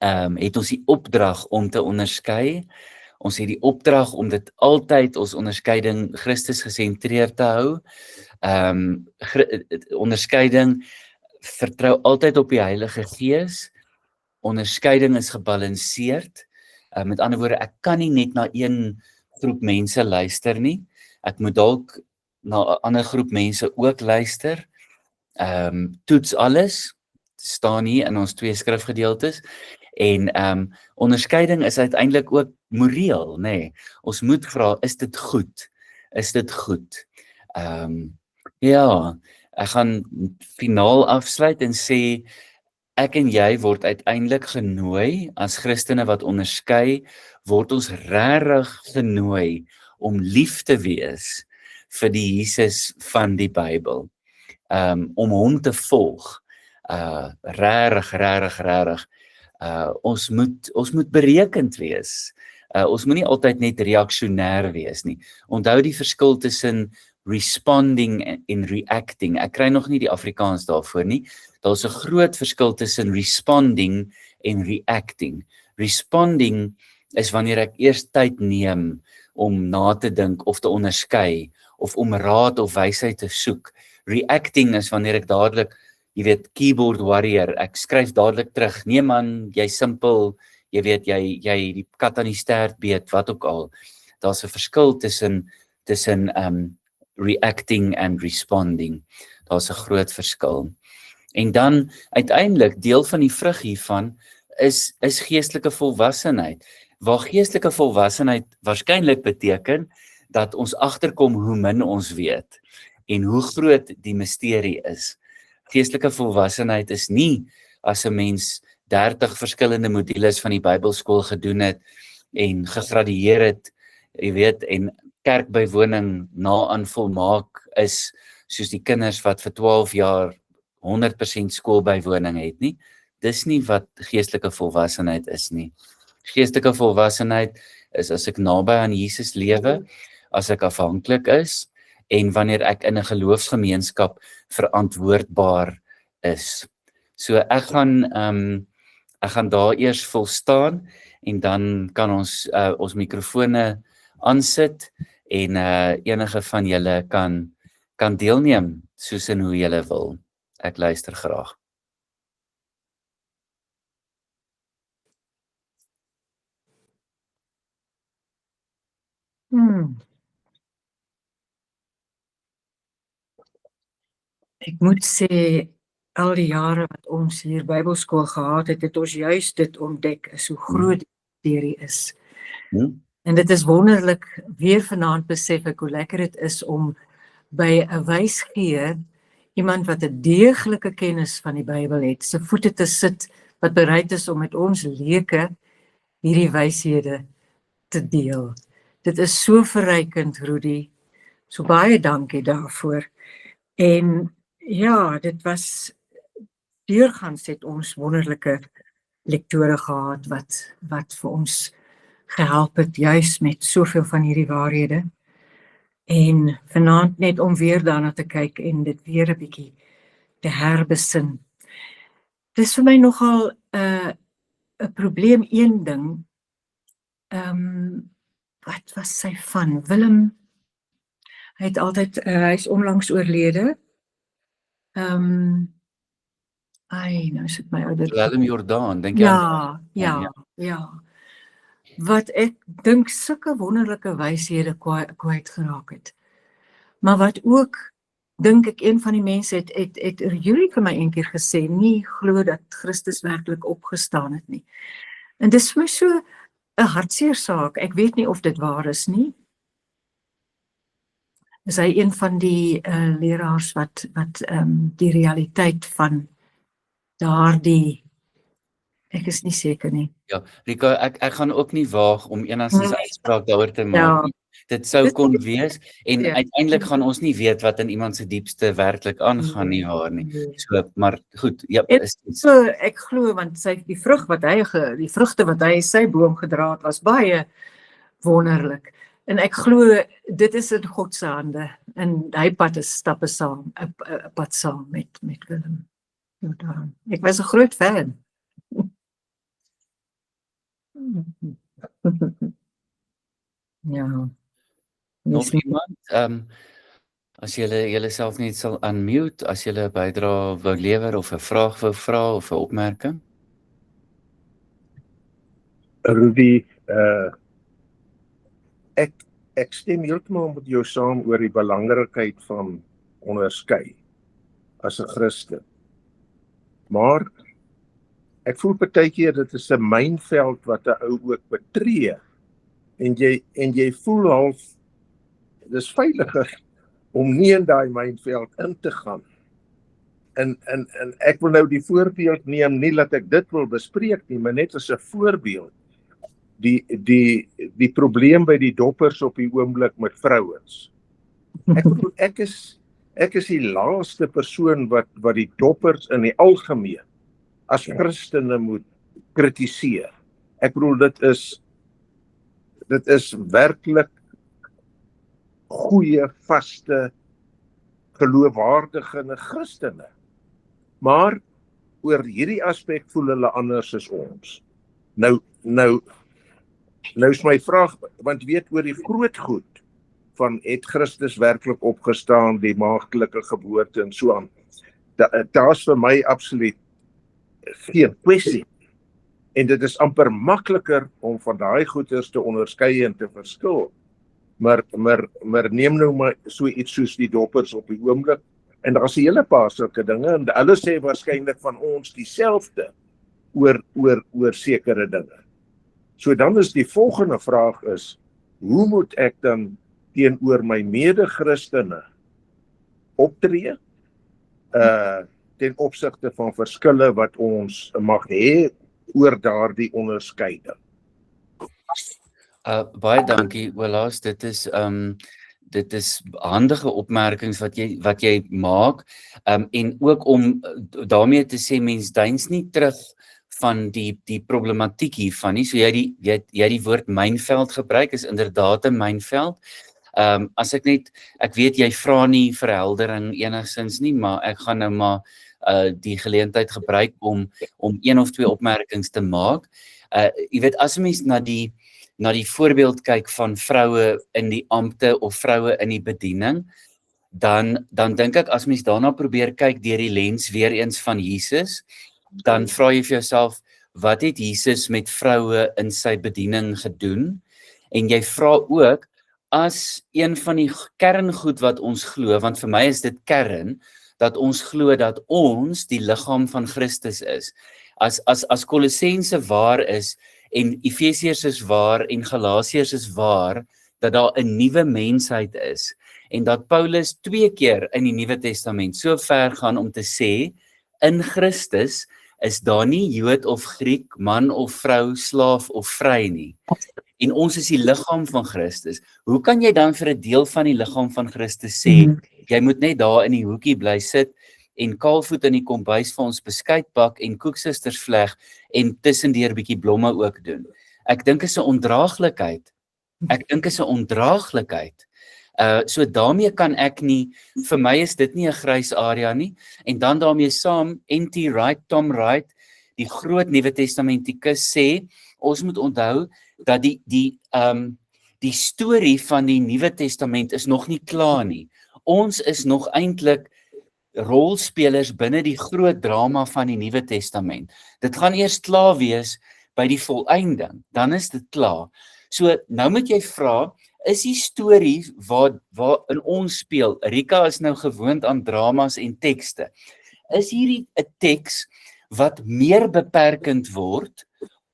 het ons die opdrag om te onderskei. Ons het die opdrag om dit altyd ons onderskeiding Christus gesentreerd te hou. Onderskeiding vertrou altyd op die Heilige Gees. Onderskeiding is gebalanseerd. Met ander woorde, ek kan nie net na een groep mense luister nie. Ek moet dalk na 'n ander groep mense ook luister. Toets alles, staan hier in ons 2 skrifgedeeltes. En onderskeiding is uiteindelik ook moreel, nê. Ons moet vra, is dit goed? Is dit goed? Ja, ek gaan finaal afsluit en sê, ek en jy word uiteindelik genooi, as Christene wat onderskei, word ons regtig genooi om lief te wees vir die Jesus van die Bybel. Om hom te volg. Regtig. Ons moet berekend wees. Ons moet nie altyd net reaksionêr wees nie. Onthou die verskil tussen responding en reacting. Ek kry nog nie die Afrikaans daarvoor nie. Daar's 'n groot verskil tussen responding en reacting. Responding is wanneer ek eers tyd neem om na te dink of te onderskei of om raad of wysheid te soek. Reacting is wanneer ek dadelik, jy weet, keyboard warrior, ek skryf dadelik terug, nee man, jy simpel, jy weet, jy die kat aan die stert beet, wat ook al. Daar's 'n verskil tussen reacting and responding. Daar's 'n groot verskil. En dan uiteindelik deel van die vrug hiervan is geestelike volwassenheid. Waar geestelike volwassenheid waarskynlik beteken dat ons agterkom hoe min ons weet en hoe groot die misterie is. Geestelike volwassenheid is nie as 'n mens 30 verskillende modules van die Bybelskool gedoen het en gegradueer het, jy weet, en kerkbywoning na aan volmaak is, soos die kinders wat vir 12 jaar 100% skoolbywoning het nie. Dis nie wat geestelike volwassenheid is nie. Geestelike volwassenheid is as ek naby aan Jesus lewe, as ek afhanklik is, en wanneer ek in 'n geloofsgemeenskap verantwoordbaar is. So ek gaan daar eers volstaan, en dan kan ons mikrofone aansit, en enige van julle kan deelneem, soos en hoe julle wil. Ek luister graag. Ek moet sê, al die jare wat ons hier Bybelskool gehad het, het ons juist dit ontdek, is hoe groot die misterie is. En dit is wonderlik, weer vanaand besef ek hoe lekker dit is om by 'n wysgeer, iemand wat 'n deeglike kennis van die Bybel het, se voete te sit, wat bereid is om met ons leuke hierdie wyshede te deel. Dit is so verrykend, Rudy. So baie dankie daarvoor. En ja, dit was deurgangs het ons wonderlike lektore gehad wat vir ons gehelp het juis met soveel van hierdie waarhede. En vanaand net om weer daarna te kyk en dit weer 'n bietjie te herbesin. Dis vir my nogal 'n probleem, een ding. Wat was sy van? Willem, hy het altyd, hy is onlangs oorlede. Nou sit my ouder. Willem Jordaan, dink jy? Ja. Wat ek dink sulke wonderlike wyshede kwyt geraak het. Maar wat ook, dink ek, een van die mense het Julie vir my eendag gesê, nie glo dat Christus werklik opgestaan het nie. En dis vir my so 'n hartseer saak. Ek weet nie of dit waar is nie. Is hy een van die leraars wat die realiteit van daardie, ek is nie seker nie. Ja, Rika, ek gaan ook nie waag om enigstens uitspraak daaroor te maak nie. Dit sou kon wees en uiteindelik gaan ons nie weet wat in iemand se diepste werklik aangaan nie haar nie. So, maar goed, ja, ek glo, want die vrugte wat hy sy boom gedra het, was baie wonderlik. En ek glo dit is in God se hande en hy stappe saam, 'n pad saam met Willem. Ek was 'n groot fan. Ja. Nog iemand? As julle self net sal unmute, as julle 'n bydrae wou lewer of 'n vraag wou vra of 'n opmerking. Rudy, ek stem heeltemal met jou saam oor die belangrikheid van onderskei as 'n Christen. Maar ek voel partykeer dit is 'n mynveld wat 'n ou ook betree. En jy voel half dis veiliger om nie in daai mynveld in te gaan. En ek wil nou die voorbeeld neem, nie dat ek dit wil bespreek nie, maar net as 'n voorbeeld. Die probleem by die doppers op die oomblik met vrouens. Ek is die laaste persoon wat die doppers in die algemeen as Christene moet kritiseer. Ek bedoel dit is werklik goeie, vaste, geloofwaardige Christene. Maar oor hierdie aspek voel hulle anders as ons. Nou is my vraag, want weet oor die groot goed van het Christus werklik opgestaan, die maagdelike geboorte en so aan. Daar's vir my absoluut geen kwessie. En dit is amper makliker om van daai goeders te onderskei en te verskil. Maar neem nou maar so iets soos die doppers op die oomblik. En daar's 'n hele paar sulke dinge en hulle sê waarskynlik van ons dieselfde oor sekere dinge. So dan is die volgende vraag is, hoe moet ek dan teenoor my mede-Christene optree ten opsigte van verskille wat ons mag hê oor daardie onderskeiding? Baie dankie, Olaas. Dit is handige opmerkings wat jy maak, en ook om daarmee te sê, mens deins nie terug van die problematiek hiervan nie. So jy die woord mynveld gebruik, is inderdaad 'n mynveld. As ek weet jy vra nie verheldering enigsins nie, maar ek gaan nou maar die geleentheid gebruik om een of twee opmerkings te maak. Jy weet, as 'n mens na die voorbeeld kyk van vroue in die ampte of vroue in die bediening, dan dink ek as mens daarna probeer kyk deur die lens weer eens van Jesus, dan vra jy vir jouself, wat het Jesus met vroue in sy bediening gedoen? En jy vra ook, as een van die kerngoed wat ons glo, want vir my is dit kern, dat ons glo dat ons die liggaam van Christus is. As Kolossense waar is, En Efesiërs is waar en Galasiërs is waar dat daar 'n nuwe mensheid is en dat Paulus 2 keer in die Nuwe Testament so ver gaan om te sê in Christus is daar nie Jood of Griek, man of vrou, slaaf of vry nie. En ons is die liggaam van Christus. Hoe kan jy dan vir 'n deel van die liggaam van Christus sê, jy moet net daar in die hoekie bly sit en kaalvoet in die kombuis vir ons beskuit bak en koeksusters vleg en tussendeur bietjie blomme ook doen. Ek dink is 'n ondraaglikheid. So daarmee kan ek nie, vir my is dit nie 'n grys area nie, en dan daarmee saam, N.T. Wright, Tom Wright, die groot Nuwe Testamentikus sê, ons moet onthou, dat die storie van die Nuwe Testament is nog nie klaar nie. Ons is nog eintlik rolspelers binne die groot drama van die Nuwe Testament. Dit gaan eers klaar wees by die volëinding, dan is dit klaar. So nou moet jy vra, is die storie waar in ons speel, Rika is nou gewoond aan dramas en tekste, is hierdie 'n teks wat meer beperkend word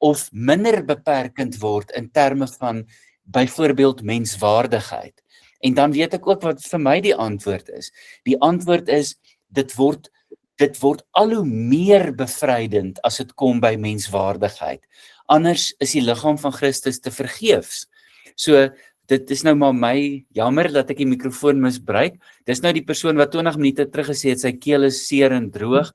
of minder beperkend word in terme van byvoorbeeld menswaardigheid? En dan weet ek ook wat vir my die antwoord is. Die antwoord is, dit word al hoe meer bevrydend as dit kom by menswaardigheid. Anders is die liggaam van Christus te vergeefs. So, dit is nou maar my jammer dat ek die mikrofoon misbruik. Dis nou die persoon wat 20 minute terug gesê het, sy keel is seer en droog.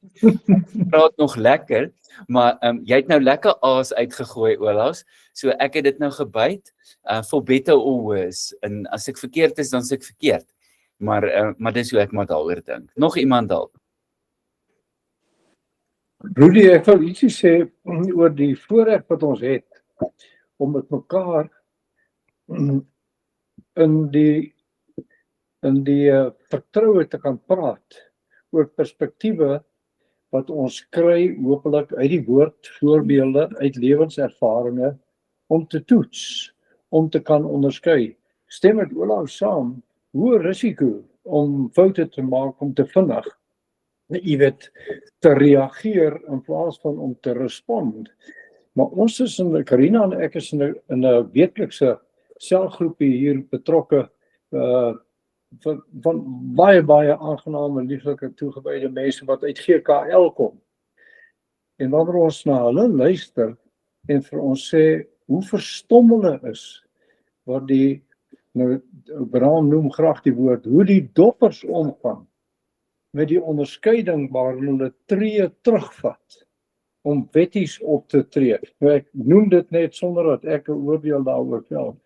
Praat nog lekker, maar jy het nou lekker aas uitgegooi, Olaus. So ek het dit nou gebyt, for better or worse. En as ek verkeerd is, dan is ek verkeerd. Maar dis hoe ek maar daaroor dink. Nog iemand dalk? Rudy, ek wil ietsie sê oor die voorreg wat ons het om met mekaar in die vertroue te kan praat oor perspektiewe wat ons kry hopelik uit die woord, voorbeelde, uit lewenservarings om te toets, om te kan onderskei. Stem met Olaus saam, hoe risiko om foute te maak, om te vinnig, jy weet, te reageer in plaas van om te respond. Maar ons is Karina en ek is in 'n weeklikse selgroepie hier betrokke van baie aangename, lieflike, toegewyde mense wat uit GKL kom. En wanneer ons na hulle luister en vir ons sê hoe verstommende is wat die, nou Abraham noem graag die woord, hoe die doppers omgaan met die onderskeiding waarin hulle tree terugvat om wetties op te tree. Nou ek noem dit net sonder dat ek 'n oordeel daaroor vel.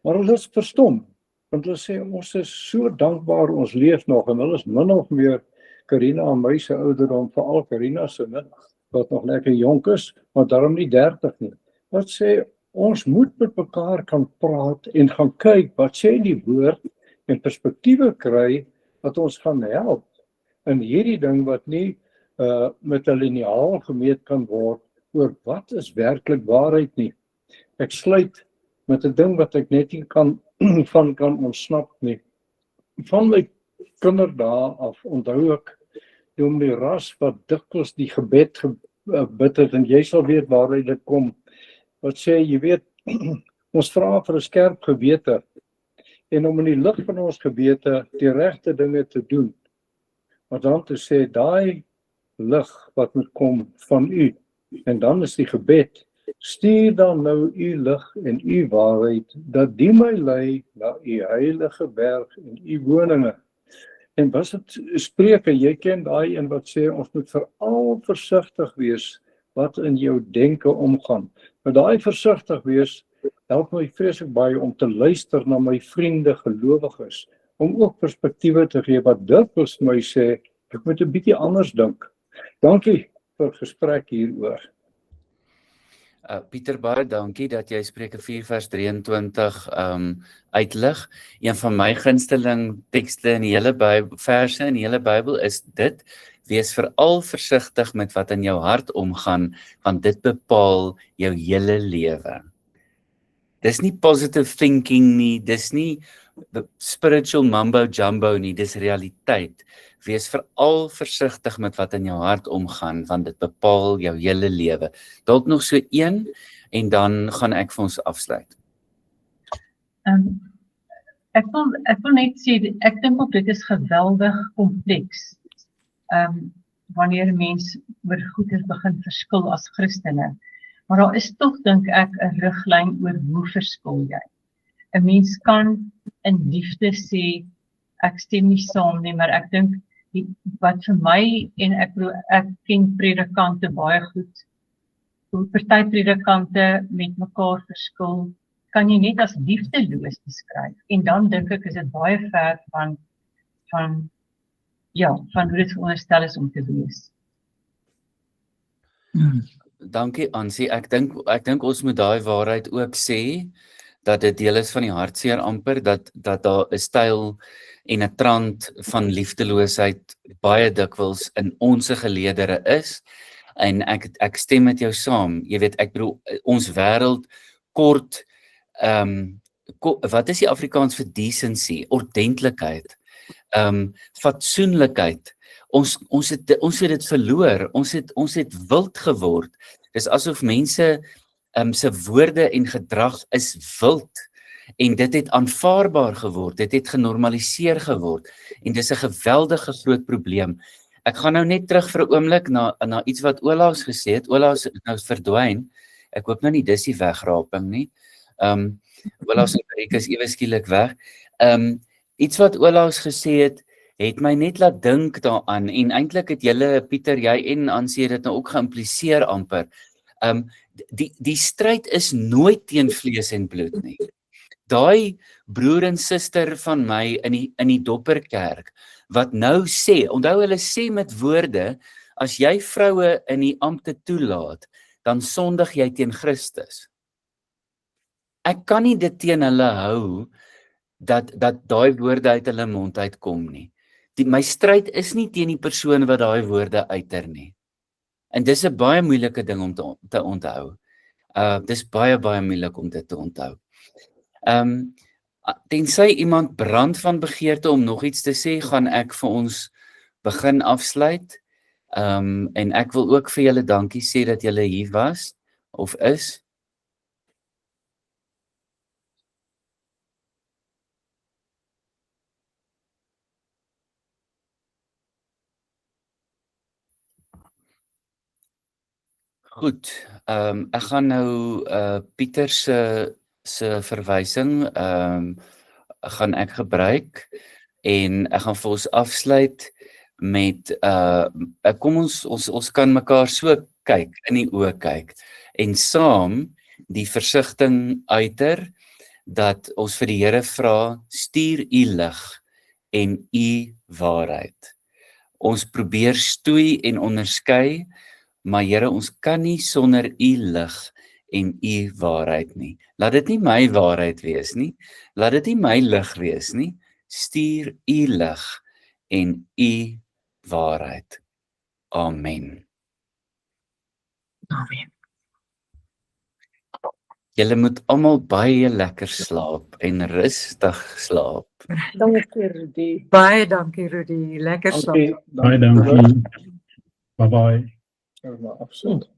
Maar hulle is verstom, want hulle sê ons is so dankbaar, ons leef nog, en hulle is min of meer Karina en my se ouderdom, veral Karina se wat nog lekker jonk is, maar daarom nie 30 nie. Wat sê, ons moet met mekaar kan praat en gaan kyk, wat sê die woord, en perspektiewe kry, wat ons gaan help in hierdie ding wat nie met 'n liniaal gemeet kan word, oor wat is werklik waarheid nie. Ek sluit met 'n ding wat ek net nie kan ontsnap nie. Van my kinderdae af onthou ek die ras wat dikwels die gebed gebid het, en jy sal weet waaruit dit kom, wat sê, jy weet, ons vra vir 'n skerp gewete, en om in die lig van ons gewete die regte dinge te doen, maar dan te sê, daai lig wat moet kom van u, en dan is die gebed, stuur dan nou u lig en u waarheid, dat die my lei na u heilige berg en u woninge. En was dit Spreuke, jy ken daai een wat sê, ons moet veral versigtig wees wat in jou denke omgaan. Maar daai versigtig wees, help my vreeslik baie om te luister na my vriende gelowiges, om ook perspektiewe te gee wat dikwels my sê, ek moet 'n bietjie anders dink. Dankie vir gesprek hieroor. Pieter, baie dankie dat jy Spreuke 4 vers 23 uitlig. Een van my gunsteling tekste in die hele verse in die hele Bybel is dit: wees veral versigtig met wat in jou hart omgaan, want dit bepaal jou hele lewe. Dis nie positive thinking nie, dis nie spiritual mumbo jumbo nie, dis realiteit. Wees veral versigtig met wat in jou hart omgaan, want dit bepaal jou hele lewe. Dalk nog so een, en dan gaan ek vir ons afsluit. Ek wil net sê, ek dink ook dit is geweldig kompleks. Wanneer 'n mens oor goeie begin verskil as Christene. Maar daar is tog, dink ek, 'n riglyn oor hoe verskil jy. 'n Mens kan in liefde sê, ek stem nie saam nie, maar ek dink wat vir my, en ek ken predikante baie goed, hoe party predikante met mekaar verskil, kan jy net as liefdeloos beskryf. En dan dink ek is dit baie ver van hoe dit veronderstel is om te wees. Dankie Ansie, ek dink ons moet daai waarheid ook sê, dat dit deel is van die hartseer amper, dat daar 'n styl en 'n trant van liefdeloosheid baie dikwels in ons geleedere is, en ek stem met jou saam. Jy weet, ek bedoel, ons wêreld kort, wat is die Afrikaans vir decency, ordentlikheid, fatsoenlikheid. Ons het dit verloor, ons het wild geword. Dis asof mense se woorde en gedrag is wild, en dit het aanvaarbaar geword, dit het genormaliseer geword, en dis 'n geweldige groot probleem. Ek gaan nou net terug vir 'n oomblik na iets wat Olaus gesê het. Olaus het nou verdwyn. Ek hoop nou nie dis die wegraping nie. Olaus is ewe skielik weg. Iets wat Olaus gesê het my net laat dink daaraan, en eintlik het julle, Pieter, jy en Ansie dit nou ook geïmpliseer amper. Die stryd is nooit teen vlees en bloed nie. Daai broer en suster van my in die Dopperkerk, wat nou sê, onthou hulle sê met woorde, as jy vroue in die ampte toelaat, dan sondig jy teen Christus. Ek kan nie dit teen hulle hou, dat daai woorde uit hulle mond uitkom nie. My stryd is nie teen die persoon wat daai woorde uiter nie. En dis 'n baie moeilike ding om te onthou. Dis baie moeilik om dit te onthou. Tensy iemand brand van begeerte om nog iets te sê, gaan ek vir ons begin afsluit. En ek wil ook vir julle dankie sê dat julle hier was, of is. Goed, ek gaan nou Pieter se verwysing gaan ek gebruik, en ek gaan vir ons afsluit met kom ons kan mekaar so kyk, in die oë kyk, en saam die versigtiging uiter, dat ons vir die Here vra, stuur u lig en u waarheid. Ons probeer stoei en onderskei, maar Here, ons kan nie sonder u lig en u waarheid nie. Laat dit nie my waarheid wees nie, laat dit nie my lig wees nie, stuur u lig en u waarheid. Amen. Amen. Julle moet almal baie lekker slaap en rustig slaap. Dankie Rudy. Baie dankie Rudy, lekker slaap. Dankie. Baie dankie. Bye bye. Afsond.